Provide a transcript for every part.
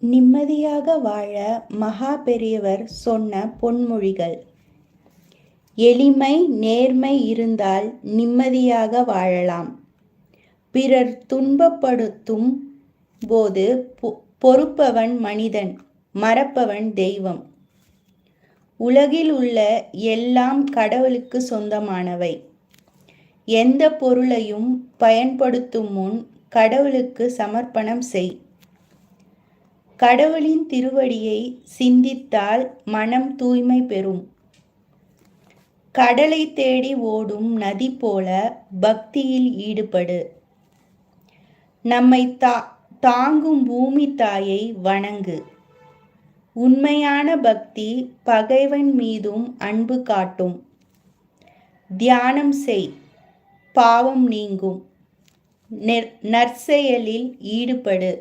நிம்மதியாக வாழ மகா பெரியவர் சொன்ன பொன்மொழிகள். எளிமை நேர்மை இருந்தால் நிம்மதியாக வாழலாம். பிறர் துன்பப்படுத்தும் போது பொறுப்பவன் மனிதன், மறப்பவன் தெய்வம். உலகில் உள்ள எல்லாம் கடவுளுக்கு சொந்தமானவை. எந்த பொருளையும் பயன்படுத்தும் முன் கடவுளுக்கு சமர்ப்பணம் செய். கடவுளின் திருவடியை சிந்தித்தால் மனம் தூய்மை பெறும். கடலை தேடி ஓடும் நதி போல பக்தியில் ஈடுபடு. நம்மை தாங்கும் பூமி தாயை வணங்கு. உண்மையான பக்தி பகைவன் மீதும் அன்பு காட்டும். தியானம் செய், பாவம் நீங்கும். நற்செயலில் ஈடுபடு.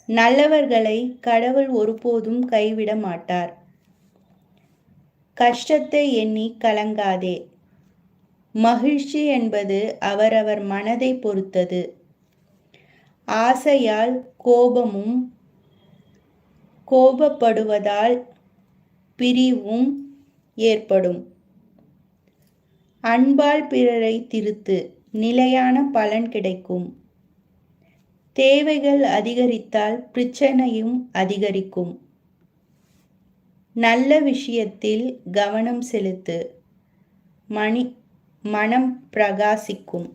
நல்லவர்களை கடவுள் ஒருபோதும் கைவிட மாட்டார். கஷ்டத்தை எண்ணி கலங்காதே. மகிழ்ச்சி என்பது அவரவர் மனதை பொறுத்தது. ஆசையால் கோபப்படுவதால் பிரிவும் ஏற்படும். அன்பால் பிறரை திருத்து, நிலையான பலன் கிடைக்கும். தேவைகள் அதிகரித்தால் பிரச்சனையும் அதிகரிக்கும். நல்ல விஷயத்தில் கவனம் செலுத்து, மனம் பிரகாசிக்கும்.